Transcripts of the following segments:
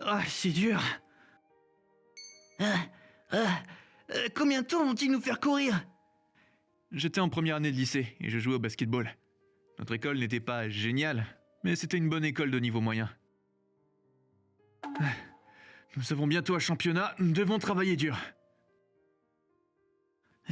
Ah, c'est dur. Combien de temps vont-ils nous faire courir? J'étais en première année de lycée et je jouais au basketball. Notre école n'était pas géniale, mais c'était une bonne école de niveau moyen. Nous avons bientôt un championnat, nous devons travailler dur.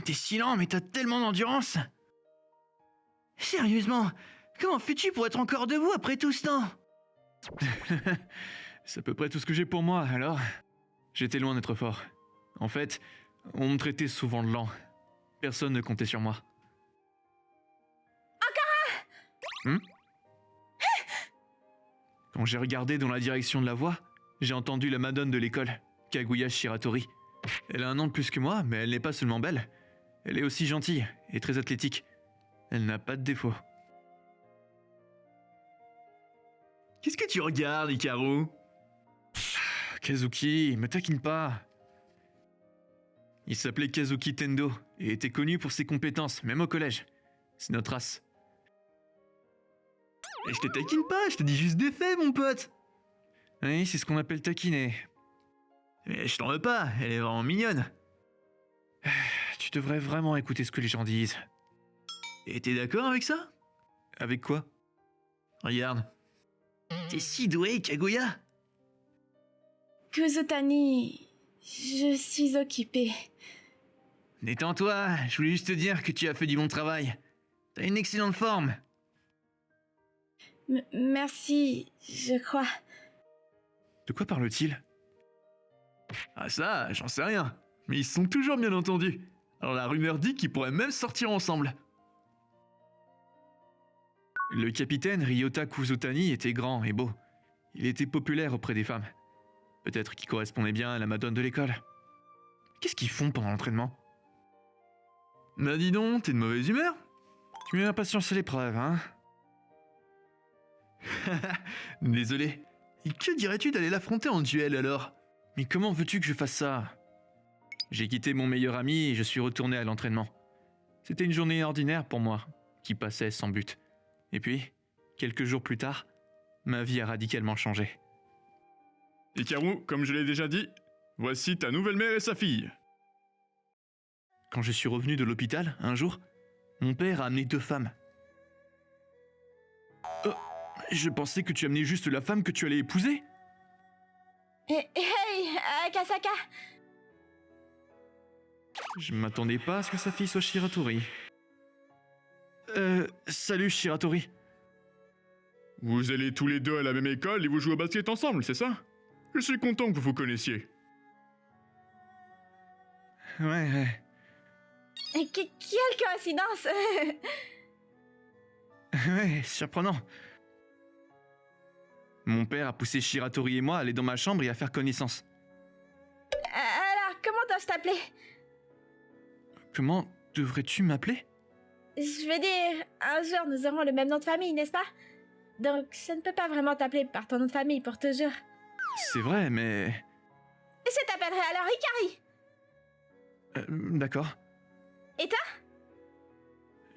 T'es si lent, mais t'as tellement d'endurance. Sérieusement, comment fais-tu pour être encore debout après tout ce temps? C'est à peu près tout ce que j'ai pour moi, alors. J'étais loin d'être fort. En fait, on me traitait souvent de lent. Personne ne comptait sur moi. Encore un! Quand j'ai regardé dans la direction de la voix, j'ai entendu la madone de l'école, Kaguya Shiratori. Elle a un an de plus que moi, mais elle n'est pas seulement belle. Elle est aussi gentille et très athlétique. Elle n'a pas de défaut. Qu'est-ce que tu regardes, Hikaru? Kazuki, me taquine pas. Il s'appelait Kazuki Tendo et était connu pour ses compétences, même au collège. C'est notre race. Et je te taquine pas, je te dis juste des faits, mon pote. Oui, c'est ce qu'on appelle taquiner. Mais je t'en veux pas, elle est vraiment mignonne. Tu devrais vraiment écouter ce que les gens disent. Et t'es d'accord avec ça? Avec quoi? Regarde. T'es si doué, Kaguya. Kuzutani, je suis occupée. Détends-toi, je voulais juste te dire que tu as fait du bon travail. T'as une excellente forme. Merci, je crois. De quoi parle-t-il? Ah ça, j'en sais rien. Mais ils se sont toujours bien entendus. Alors la rumeur dit qu'ils pourraient même sortir ensemble. Le capitaine Ryota Kuzutani était grand et beau. Il était populaire auprès des femmes. Peut-être qu'il correspondait bien à la madone de l'école. Qu'est-ce qu'ils font pendant l'entraînement? Bah dis donc, t'es de mauvaise humeur? Tu mets l'impatience à l'épreuve, hein? Désolé. Et que dirais-tu d'aller l'affronter en duel alors? Mais comment veux-tu que je fasse ça? J'ai quitté mon meilleur ami et je suis retourné à l'entraînement. C'était une journée ordinaire pour moi, qui passait sans but. Et puis, quelques jours plus tard, ma vie a radicalement changé. Hikaru, comme je l'ai déjà dit, voici ta nouvelle mère et sa fille. Quand je suis revenu de l'hôpital, un jour, mon père a amené 2 femmes. Je pensais que tu amenais juste la femme que tu allais épouser. Hey, Akasaka! Je m'attendais pas à ce que sa fille soit Shiratori. Salut Shiratori. Vous allez tous les deux à la même école et vous jouez au basket ensemble, c'est ça? Je suis content que vous vous connaissiez. Ouais. Quelle coïncidence! Ouais, surprenant. Mon père a poussé Shiratori et moi à aller dans ma chambre et à faire connaissance. Alors, comment dois-je t'appeler? Comment devrais-tu m'appeler? Je veux dire, un jour nous aurons le même nom de famille, n'est-ce pas? Donc, je ne peux pas vraiment t'appeler par ton nom de famille pour toujours. C'est vrai, mais... Je t'appellerai alors Hikari. D'accord. Et toi?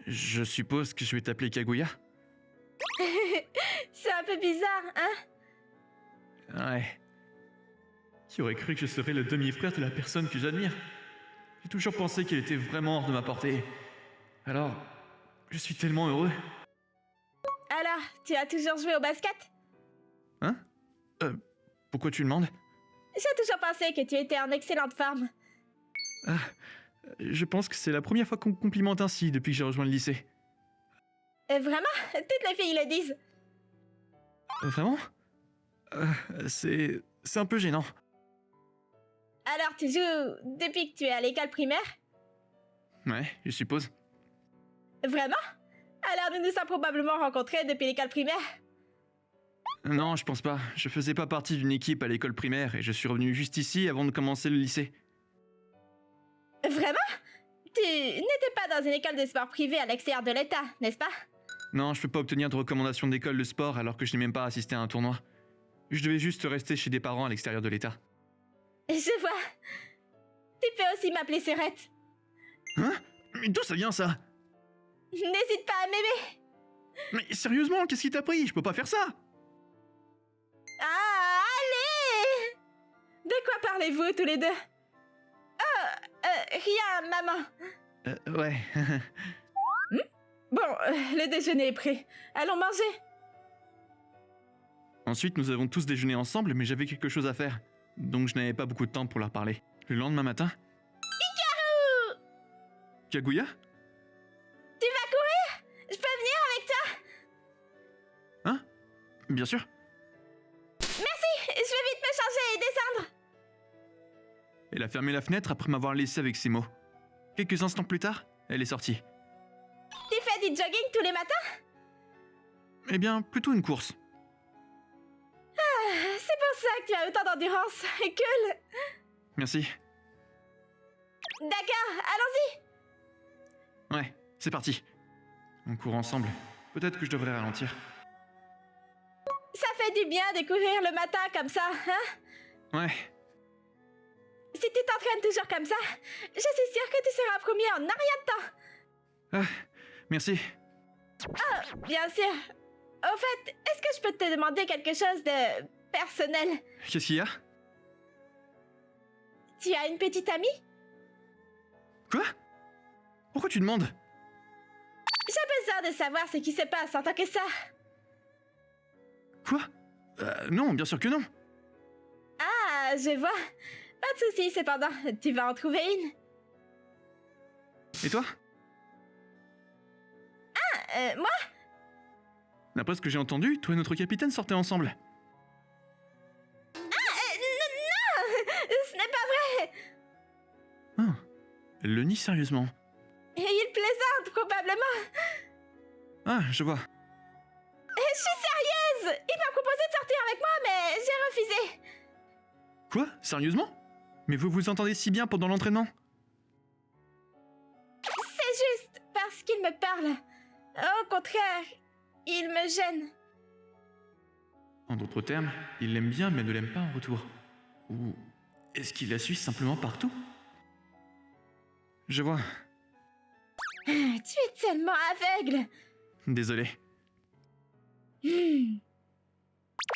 Je suppose que je vais t'appeler Kaguya? C'est un peu bizarre, hein? Ouais. Qui aurait cru que je serais le demi-frère de la personne que j'admire? J'ai toujours pensé qu'elle était vraiment hors de ma portée. Alors, je suis tellement heureux. Alors, tu as toujours joué au basket? Hein? Pourquoi tu demandes? J'ai toujours pensé que tu étais en excellente forme. Je pense que c'est la première fois qu'on me complimente ainsi depuis que j'ai rejoint le lycée. Vraiment? Toutes les filles le disent. Vraiment? C'est un peu gênant. Alors, tu joues depuis que tu es à l'école primaire? Ouais, je suppose. Vraiment? Alors, nous nous sommes probablement rencontrés depuis l'école primaire? Non, je pense pas. Je faisais pas partie d'une équipe à l'école primaire et je suis revenu juste ici avant de commencer le lycée. Vraiment? Tu n'étais pas dans une école de sport privée à l'extérieur de l'État, n'est-ce pas? Non, je peux pas obtenir de recommandation d'école de sport alors que je n'ai même pas assisté à un tournoi. Je devais juste rester chez des parents à l'extérieur de l'État. Je vois. Tu peux aussi m'appeler Surette. Hein? Mais d'où ça vient ça? N'hésite pas à m'aimer. Mais sérieusement, qu'est-ce qui t'a pris? Je peux pas faire ça! Ah, allez! De quoi parlez-vous tous les deux? Rien, maman. Ouais. Bon, le déjeuner est prêt. Allons manger. Ensuite, nous avons tous déjeuné ensemble, mais j'avais quelque chose à faire. Donc je n'avais pas beaucoup de temps pour leur parler. Le lendemain matin... Kaguya? Tu vas courir? Je peux venir avec toi? Hein? Bien sûr. Je vais vite me changer et descendre. Elle a fermé la fenêtre après m'avoir laissé avec ces mots. Quelques instants plus tard, elle est sortie. Tu fais du jogging tous les matins? Eh bien, plutôt une course. C'est pour ça que tu as autant d'endurance. Cool. Merci. D'accord, allons-y. Ouais, c'est parti. On court ensemble. Peut-être que je devrais ralentir. Ça fait du bien de courir le matin comme ça, hein? Ouais, Si tu t'entraînes toujours comme ça, je suis sûre que tu seras premier en un rien de temps. merci. Bien sûr. Au fait, est-ce que je peux te demander quelque chose de personnel? Qu'est-ce qu'il y a? Tu as une petite amie? Quoi? Pourquoi tu demandes? J'ai besoin de savoir ce qui se passe en tant que sœur. Quoi? Non, bien sûr que non. Ah, je vois. Pas de soucis, cependant. Tu vas en trouver une. Et toi? Moi? D'après ce que j'ai entendu, toi et notre capitaine sortaient ensemble. Ce n'est pas vrai. Ah, elle le nie sérieusement. Il plaisante, probablement. Ah, je vois. Je suis sérieuse. Il m'a proposé de sortir avec moi, mais j'ai refusé. Quoi? Sérieusement? Mais vous vous entendez si bien pendant l'entraînement? C'est juste parce qu'il me parle. Au contraire, il me gêne. En d'autres termes, il l'aime bien mais ne l'aime pas en retour. Ou est-ce qu'il la suit simplement partout? Je vois. Tu es tellement aveugle. Désolé.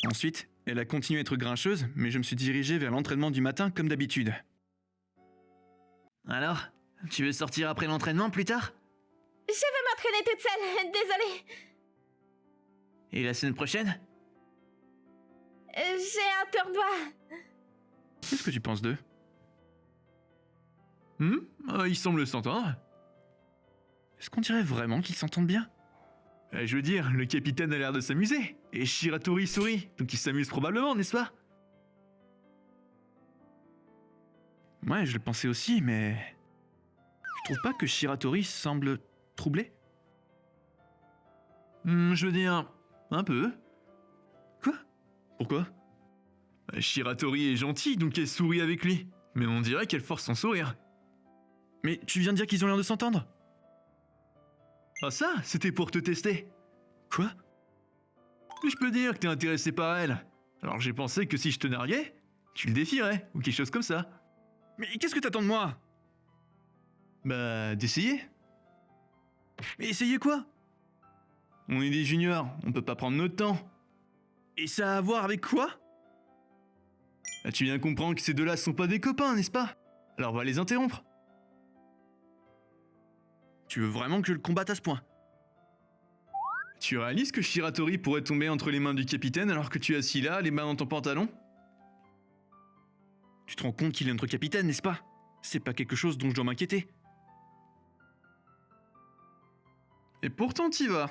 Ensuite, elle a continué à être grincheuse, mais je me suis dirigé vers l'entraînement du matin comme d'habitude. Alors, tu veux sortir après l'entraînement plus tard? Je veux m'entraîner toute seule, désolée. Et la semaine prochaine? J'ai un tournoi. Qu'est-ce que tu penses d'eux? Ils semblent s'entendre. Est-ce qu'on dirait vraiment qu'ils s'entendent bien? Je veux dire, le capitaine a l'air de s'amuser. Et Shiratori sourit, donc il s'amuse probablement, n'est-ce pas? Ouais, je le pensais aussi, mais... Tu trouves pas que Shiratori semble troublé? Je veux dire, un peu. Quoi? Pourquoi? Shiratori est gentil, donc elle sourit avec lui. Mais on dirait qu'elle force son sourire. Mais tu viens de dire qu'ils ont l'air de s'entendre? Ah ça, c'était pour te tester. Quoi? Je peux dire que t'es intéressé par elle. Alors j'ai pensé que si je te narguais, tu le défierais, ou quelque chose comme ça. Mais qu'est-ce que t'attends de moi? Bah, d'essayer. Mais essayez quoi? On est des juniors, on peut pas prendre notre temps. Et ça a à voir avec quoi? Bah, tu viens comprendre que ces deux-là sont pas des copains, n'est-ce pas? Alors on va les interrompre. Tu veux vraiment que je le combatte à ce point? Tu réalises que Shiratori pourrait tomber entre les mains du capitaine alors que tu es assis là, les mains dans ton pantalon? Tu te rends compte qu'il est notre capitaine, n'est-ce pas? C'est pas quelque chose dont je dois m'inquiéter. Et pourtant t'y vas.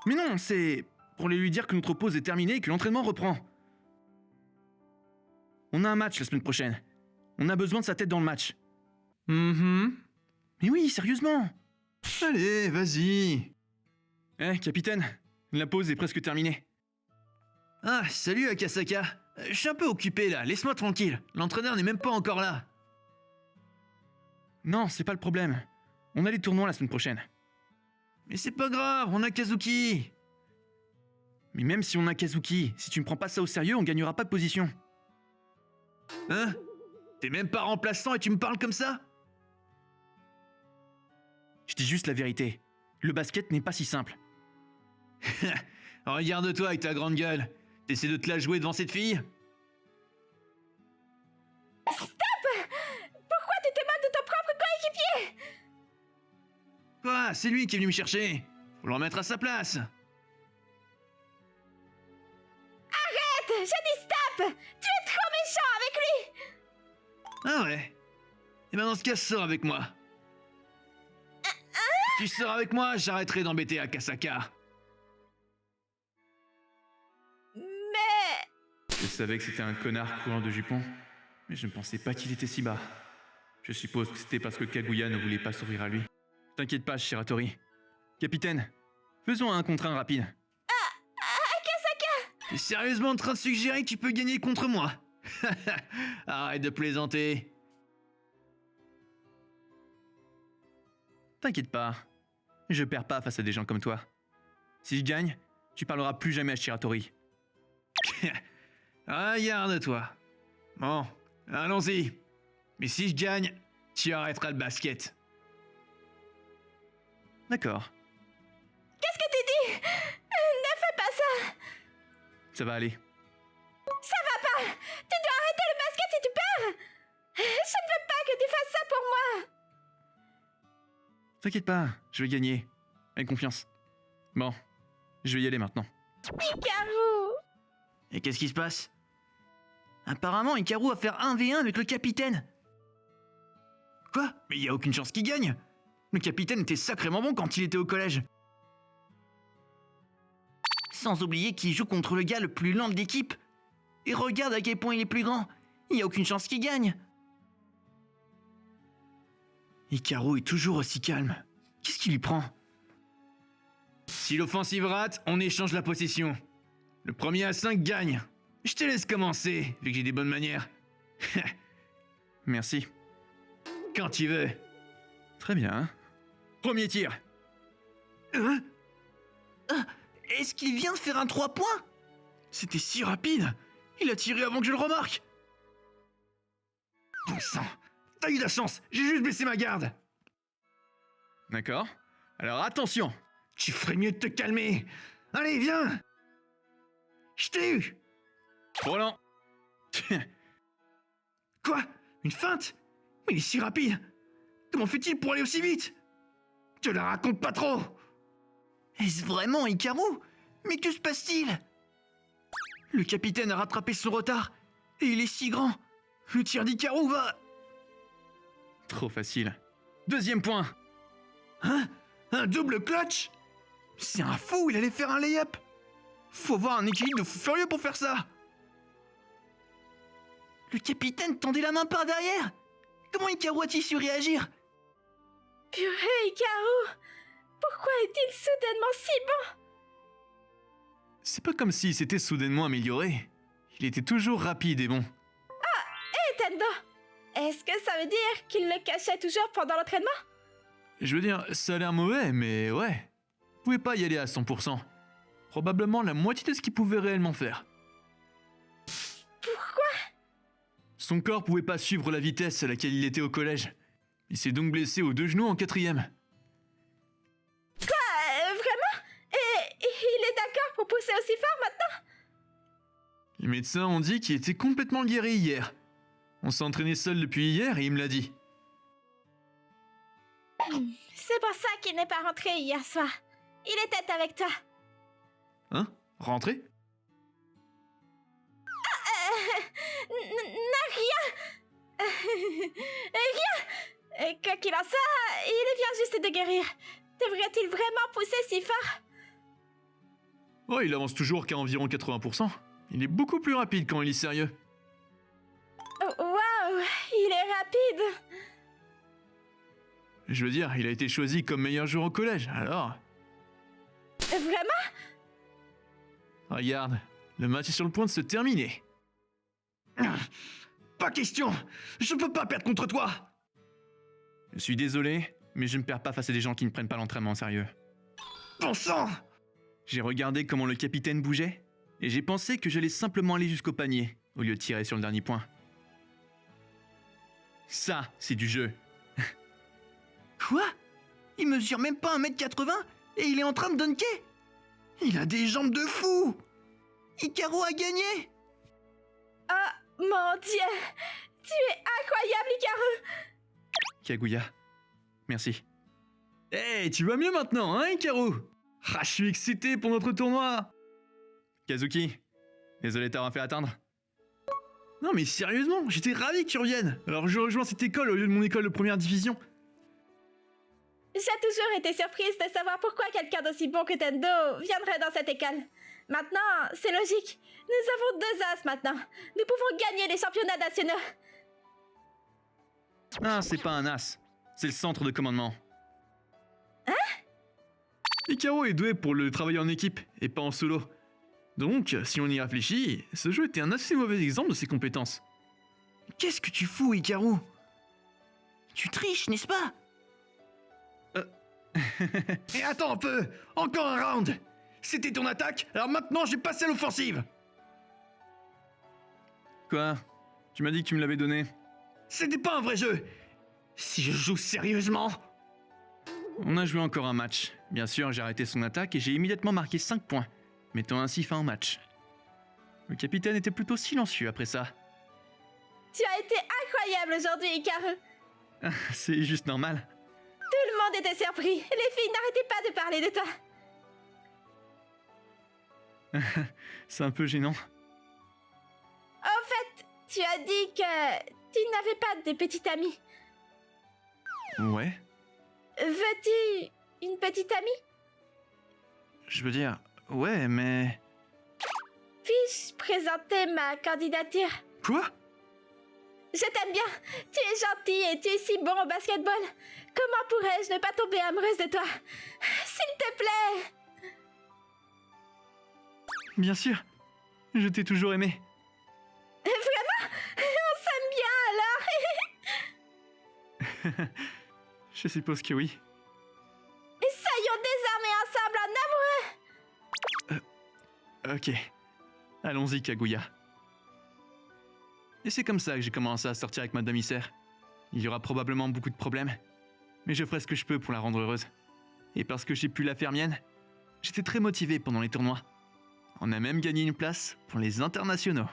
Mais non, c'est pour aller lui dire que notre pause est terminée et que l'entraînement reprend. On a un match la semaine prochaine. On a besoin de sa tête dans le match. Mais oui, sérieusement. Allez, vas-y. Eh, capitaine, la pause est presque terminée. Ah, salut Akasaka. Je suis un peu occupé là, laisse-moi tranquille. L'entraîneur n'est même pas encore là. Non, c'est pas le problème. On a les tournois la semaine prochaine. Mais c'est pas grave, on a Kazuki. Mais même si on a Kazuki, si tu ne prends pas ça au sérieux, on gagnera pas de position. Hein? T'es même pas remplaçant et tu me parles comme ça? Je dis juste la vérité. Le basket n'est pas si simple. Regarde-toi avec ta grande gueule. T'essaies de te la jouer devant cette fille? Pourquoi tu te moques de ton propre coéquipier? Quoi? C'est lui qui est venu me chercher. Faut le remettre à sa place. J'ai dit stop! Tu es trop méchant avec lui! Ah ouais? Et ben dans ce cas, sors avec moi. Tu sors avec moi, j'arrêterai d'embêter Akasaka. Mais... Je savais que c'était un connard coulant de jupons, mais je ne pensais pas qu'il était si bas. Je suppose que c'était parce que Kaguya ne voulait pas s'ouvrir à lui. T'inquiète pas, Shiratori. Capitaine, faisons un contre un rapide. T'es sérieusement en train de suggérer que tu peux gagner contre moi? Arrête de plaisanter. T'inquiète pas, je perds pas face à des gens comme toi. Si je gagne, tu parleras plus jamais à Shiratori. Regarde-toi. Bon, allons-y. Mais si je gagne, tu arrêteras le basket. D'accord, Qu'est-ce que tu dis? Ne fais pas ça! ça va aller. Ça va pas! Tu dois arrêter le basket si tu perds! Je ne veux pas que tu fasses ça pour moi! T'inquiète pas, je vais gagner. Aie confiance. Bon, je vais y aller maintenant. Hikaru! Et qu'est-ce qui se passe? Apparemment, Hikaru va faire 1v1 avec le capitaine. Quoi? Mais il y a aucune chance qu'il gagne. Le capitaine était sacrément bon quand il était au collège. Sans oublier qu'il joue contre le gars le plus lent de l'équipe. Et regarde à quel point il est plus grand. Il n'y a aucune chance qu'il gagne. Hikaru est toujours aussi calme. Qu'est-ce qui lui prend? Si l'offensive rate, on échange la possession. Le premier à 5 gagne. Je te laisse commencer, vu que j'ai des bonnes manières. Merci. Quand tu veux. Très bien. Premier tir. Est-ce qu'il vient de faire un 3 points? C'était si rapide. Il a tiré avant que je le remarque. Bon sang. T'as eu de la chance. J'ai juste baissé ma garde. D'accord. Alors attention. Tu ferais mieux de te calmer. Allez, viens. Je t'ai eu. Trop lent. Quoi? Une feinte? Mais il est si rapide. Comment fait-il pour aller aussi vite? Te la raconte pas trop. Est-ce vraiment Hikaru? Mais que se passe-t-il? Le capitaine a rattrapé son retard. Et il est si grand. Le tir d'Hikaru va... Trop facile. Deuxième point. Hein? Un double clutch? C'est un fou, il allait faire un lay-up. Faut avoir un équilibre de fou furieux pour faire ça. Le capitaine tendait la main par derrière. Comment Hikaru a-t-il su réagir? Purée, Hikaru! Pourquoi est-il soudainement si bon? C'est pas comme s'il s'était soudainement amélioré. Il était toujours rapide et bon. Hé, Tendo! Est-ce que ça veut dire qu'il le cachait toujours pendant l'entraînement? Je veux dire, ça a l'air mauvais, mais ouais. Vous pouvez pas y aller à 100%. Probablement la moitié de ce qu'il pouvait réellement faire. Pourquoi? Son corps pouvait pas suivre la vitesse à laquelle il était au collège. Il s'est donc blessé aux 2 genoux en 4e. Vraiment? Et il est d'accord pour pousser aussi fort maintenant? Les médecins ont dit qu'il était complètement guéri hier. On s'est entraîné seul depuis hier et il me l'a dit. C'est pour ça qu'il n'est pas rentré hier soir. Il était avec toi. Hein? Rentré? Rien! Rien! Et quoi qu'il en soit, il vient juste de guérir. Devrait-il vraiment pousser si fort? Oh, il avance toujours qu'à environ 80%. Il est beaucoup plus rapide quand il est sérieux. Oh, waouh! Il est rapide! Je veux dire, il a été choisi comme meilleur joueur au collège, alors... Vraiment? Regarde, le match est sur le point de se terminer. Pas question! Je peux pas perdre contre toi! Je suis désolé, mais je ne perds pas face à des gens qui ne prennent pas l'entraînement au sérieux. Bon sang! J'ai regardé comment le capitaine bougeait, et j'ai pensé que j'allais simplement aller jusqu'au panier, au lieu de tirer sur le dernier point. Ça, c'est du jeu. Quoi? Il mesure même pas 1m80 et il est en train de dunker? Il a des jambes de fou! Hikaru a gagné! Oh mon dieu! Tu es incroyable, Hikaru! Kaguya, merci. Hey, tu vas mieux maintenant, hein, Hikaru? Ah, je suis excité pour notre tournoi. Kazuki, désolé de t'avoir fait attendre. Non mais sérieusement, j'étais ravi que tu reviennes. Alors je rejoins cette école au lieu de mon école de première division. J'ai toujours été surprise de savoir pourquoi quelqu'un d'aussi bon que Tendo viendrait dans cette école. Maintenant, c'est logique. Nous avons 2 as maintenant. Nous pouvons gagner les championnats nationaux. Ah, c'est pas un as. C'est le centre de commandement. Hikaru est doué pour le travail en équipe et pas en solo. Donc, si on y réfléchit, ce jeu était un assez mauvais exemple de ses compétences. Qu'est-ce que tu fous, Hikaru? Tu triches, n'est-ce pas? Et attends un peu! Encore un round! C'était ton attaque, alors maintenant je vais passer à l'offensive! Quoi? Tu m'as dit que tu me l'avais donné. C'était pas un vrai jeu! Si je joue sérieusement... On a joué encore un match. Bien sûr, j'ai arrêté son attaque et j'ai immédiatement marqué 5 points, mettant ainsi fin au match. Le capitaine était plutôt silencieux après ça. Tu as été incroyable aujourd'hui, Hikaru. C'est juste normal. Tout le monde était surpris. Les filles n'arrêtaient pas de parler de toi. C'est un peu gênant. En fait, tu as dit que tu n'avais pas de petite amie. Ouais. Veux-tu une petite amie? Je veux dire, ouais, mais... Puis-je présenter ma candidature? Quoi? Je t'aime bien. Tu es gentil et tu es si bon au basketball. Comment pourrais-je ne pas tomber amoureuse de toi? S'il te plaît. Bien sûr. Je t'ai toujours aimé. Vraiment? On s'aime bien alors. Je suppose que oui. Soyons désormais ensemble en amoureux. Ok. Allons-y, Kaguya. Et c'est comme ça que j'ai commencé à sortir avec ma demi-sœur. Il y aura probablement beaucoup de problèmes, mais je ferai ce que je peux pour la rendre heureuse. Et parce que j'ai pu la faire mienne, j'étais très motivé pendant les tournois. On a même gagné une place pour les internationaux.